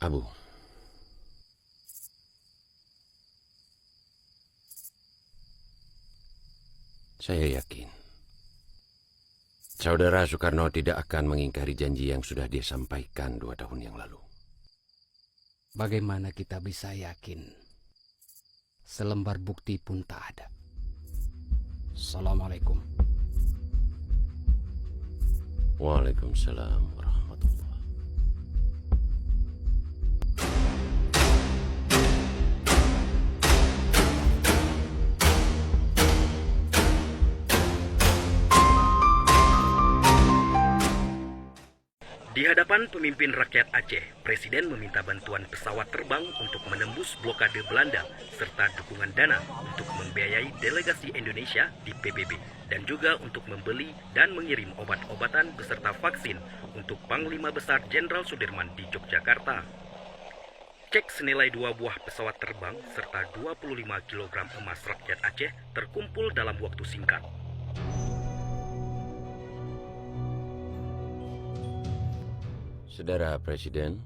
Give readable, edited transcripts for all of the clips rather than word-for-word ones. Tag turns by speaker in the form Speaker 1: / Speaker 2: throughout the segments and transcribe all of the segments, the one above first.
Speaker 1: Abu, saya yakin Saudara Soekarno tidak akan mengingkari janji yang sudah dia sampaikan 2 tahun yang lalu.
Speaker 2: Bagaimana kita bisa yakin? Selembar bukti pun tak ada. Assalamualaikum.
Speaker 1: Waalaikumsalam warahmatullahi.
Speaker 3: Di hadapan pemimpin rakyat Aceh, Presiden meminta bantuan pesawat terbang untuk menembus blokade Belanda serta dukungan dana untuk membiayai delegasi Indonesia di PBB dan juga untuk membeli dan mengirim obat-obatan beserta vaksin untuk Panglima Besar Jenderal Sudirman di Yogyakarta. Cek senilai 2 buah pesawat terbang serta 25 kg emas rakyat Aceh terkumpul dalam waktu singkat.
Speaker 1: Saudara Presiden,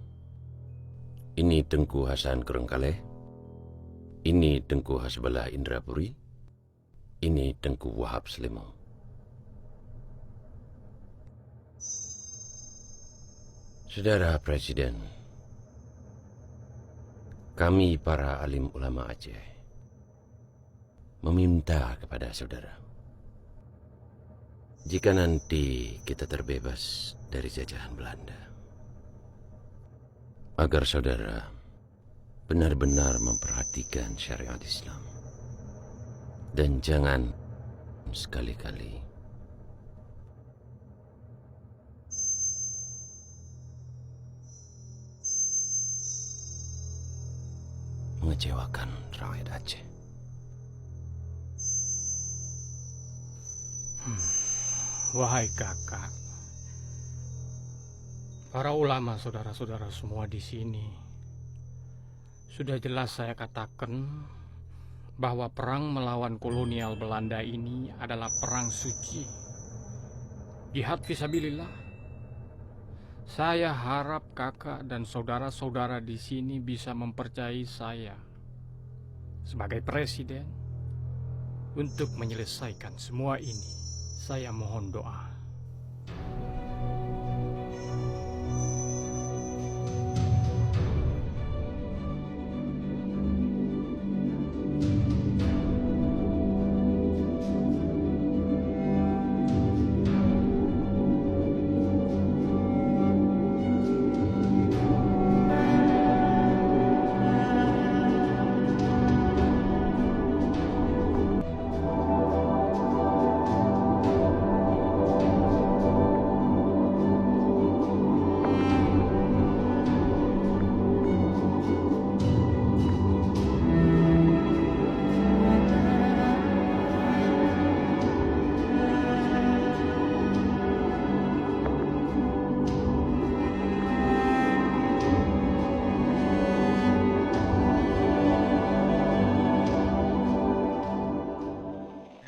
Speaker 1: ini Tengku Hasan Kurengkaleh, ini Tengku Hasbullah Indrapuri, ini Tengku Wahab Slimau. Saudara Presiden, kami para alim ulama Aceh meminta kepada saudara, jika nanti kita terbebas dari jajahan Belanda, agar saudara benar-benar memperhatikan syariat Islam. Dan jangan sekali-kali mengecewakan rakyat Aceh.
Speaker 4: Wahai kakak, para ulama saudara-saudara semua di sini, sudah jelas saya katakan bahwa perang melawan kolonial Belanda ini adalah perang suci, jihad fisabilillah. Saya harap kakak dan saudara-saudara di sini bisa mempercayai saya sebagai presiden untuk menyelesaikan semua ini. Saya mohon doa.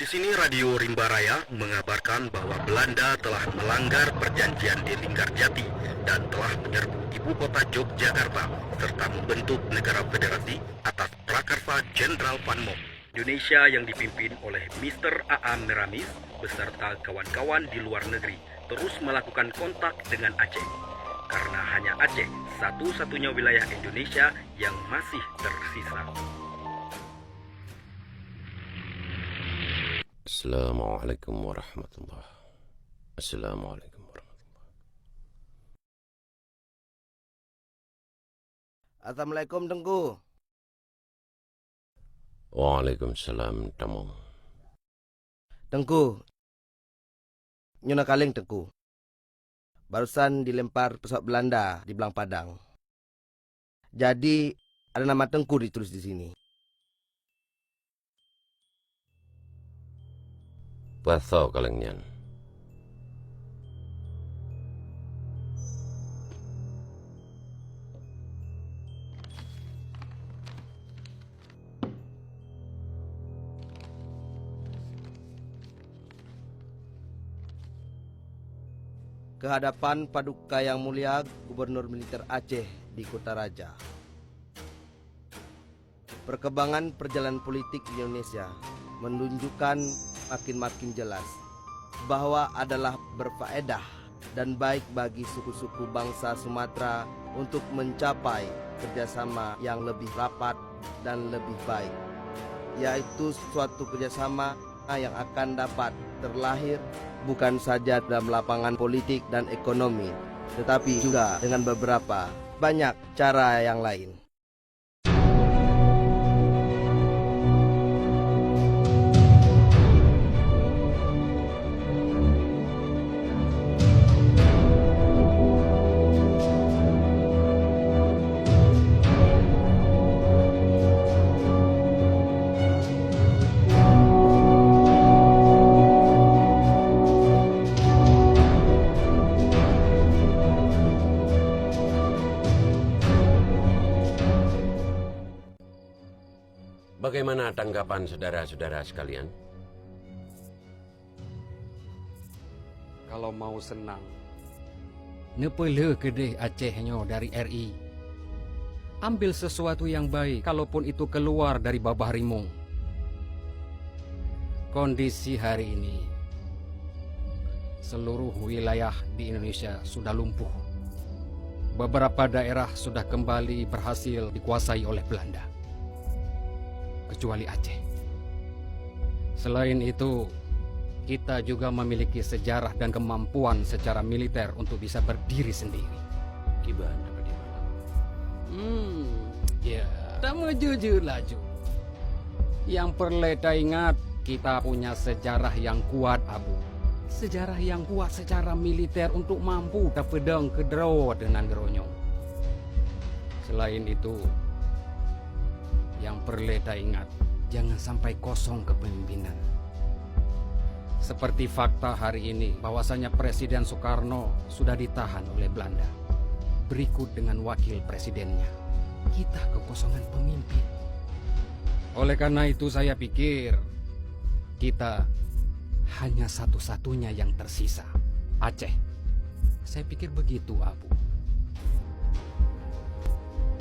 Speaker 3: Di sini Radio Rimba Raya mengabarkan bahwa Belanda telah melanggar perjanjian di Linggarjati dan telah menyerbu ibu kota Yogyakarta serta membentuk negara federasi atas prakarsa Jenderal Van Mock. Indonesia yang dipimpin oleh Mr. A.A. Meramis beserta kawan-kawan di luar negeri terus melakukan kontak dengan Aceh. Karena hanya Aceh satu-satunya wilayah Indonesia yang masih tersisa.
Speaker 1: Assalamualaikum warahmatullahi. Assalamualaikum warahmatullahi.
Speaker 5: Assalamualaikum Tengku.
Speaker 1: Waalaikumsalam Tamong.
Speaker 5: Tengku. Nyuna kaleng Tengku. Barusan dilempar pesawat Belanda di Belang Padang. Jadi ada nama Tengku ditulis di sini.
Speaker 1: Patho kalengnya.
Speaker 5: ke hadapan Paduka Yang Mulia Gubernur Militer Aceh di Kota Raja. Perkembangan perjalanan politik di Indonesia menunjukkan makin jelas bahwa adalah berfaedah dan baik bagi suku-suku bangsa Sumatera untuk mencapai kerjasama yang lebih rapat dan lebih baik, yaitu suatu kerjasama yang akan dapat terlahir bukan saja dalam lapangan politik dan ekonomi, tetapi juga dengan beberapa banyak cara yang lain.
Speaker 1: Bagaimana tanggapan saudara-saudara sekalian?
Speaker 2: Kalau mau senang, nepele kedeh Acehnya dari RI. Ambil sesuatu yang baik, kalaupun itu keluar dari babah rimung. Kondisi hari ini, seluruh wilayah di Indonesia sudah lumpuh. Beberapa daerah sudah kembali berhasil dikuasai oleh Belanda, kecuali Aceh. Selain itu, kita juga memiliki sejarah dan kemampuan secara militer untuk bisa berdiri sendiri.
Speaker 1: Gimana bagaimana?
Speaker 2: Ya, tak jujur laju. Yang perlu kita ingat, kita punya sejarah yang kuat, Abu. Sejarah yang kuat secara militer untuk mampu terpedang kedero dengan geronyong. Selain itu, yang perlu kita ingat, jangan sampai kosong kepemimpinan. Seperti fakta hari ini, bahwasanya Presiden Soekarno sudah ditahan oleh Belanda. Berikut dengan wakil presidennya. Kita kekosongan pemimpin. Oleh karena itu saya pikir, kita hanya satu-satunya yang tersisa, Aceh. Saya pikir begitu, Abu.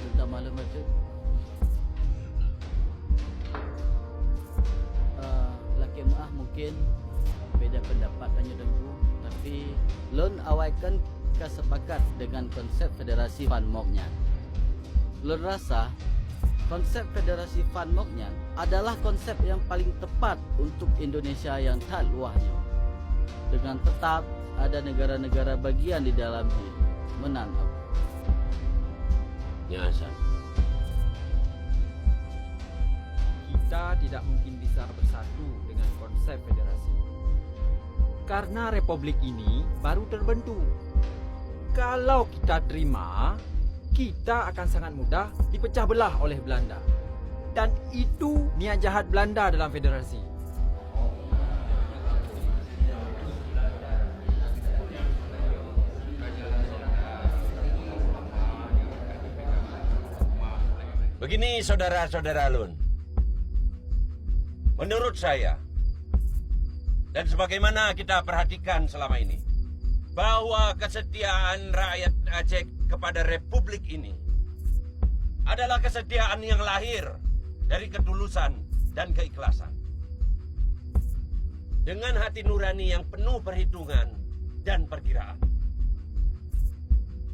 Speaker 6: Minta maklum aja. Laki maaf mungkin beda pendapat hanya dengku, tapi lon awaikan kesepakat dengan konsep federasi Van Moknya. Lon rasa konsep federasi Van Moknya adalah konsep yang paling tepat untuk Indonesia yang tak luahnya, dengan tetap ada negara-negara bagian di dalamnya. Menang.
Speaker 1: Ya, Hasan.
Speaker 7: Kita tidak mungkin bisa bersatu dengan konsep federasi, karena republik ini baru terbentuk. Kalau kita terima, kita akan sangat mudah dipecah belah oleh Belanda. Dan itu niat jahat Belanda dalam federasi.
Speaker 1: Begini saudara-saudara Lun. Menurut saya, dan sebagaimana kita perhatikan selama ini, bahwa kesetiaan rakyat Aceh kepada republik ini adalah kesetiaan yang lahir dari ketulusan dan keikhlasan. Dengan hati nurani yang penuh perhitungan dan perkiraan.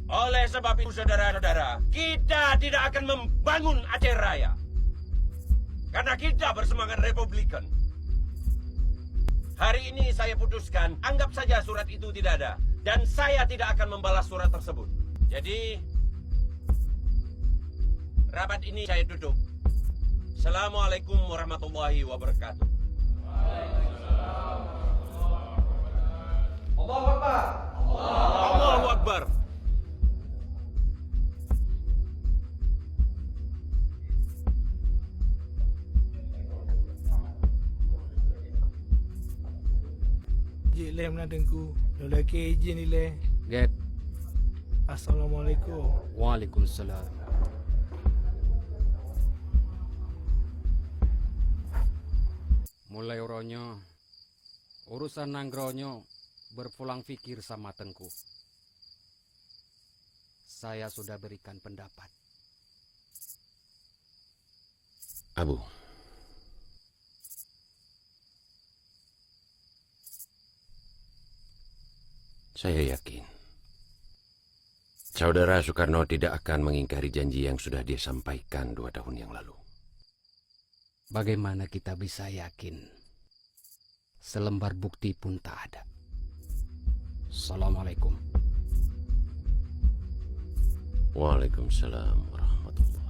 Speaker 1: Oleh sebab itu saudara-saudara, kita tidak akan membangun Aceh Raya. Karena kita bersemangat republikan. Hari ini saya putuskan, anggap saja surat itu tidak ada. Dan saya tidak akan membalas surat tersebut. Jadi, rapat ini saya tutup. Assalamualaikum warahmatullahi wabarakatuh.
Speaker 7: Allahu Akbar.
Speaker 1: Allahu Akbar.
Speaker 8: Jileh menadengku, lelaki izin nilai.
Speaker 2: Get.
Speaker 8: Assalamualaikum.
Speaker 2: Waalaikumsalam. Mulai uronyo, urusan nanggronyo berpulang fikir sama Tengku. saya sudah berikan pendapat.
Speaker 1: Abu, saya yakin Saudara Soekarno tidak akan mengingkari janji yang sudah dia sampaikan 2 tahun yang lalu.
Speaker 2: Bagaimana kita bisa yakin? Selembar bukti pun tak ada. Assalamualaikum.
Speaker 1: Waalaikumsalam warahmatullahi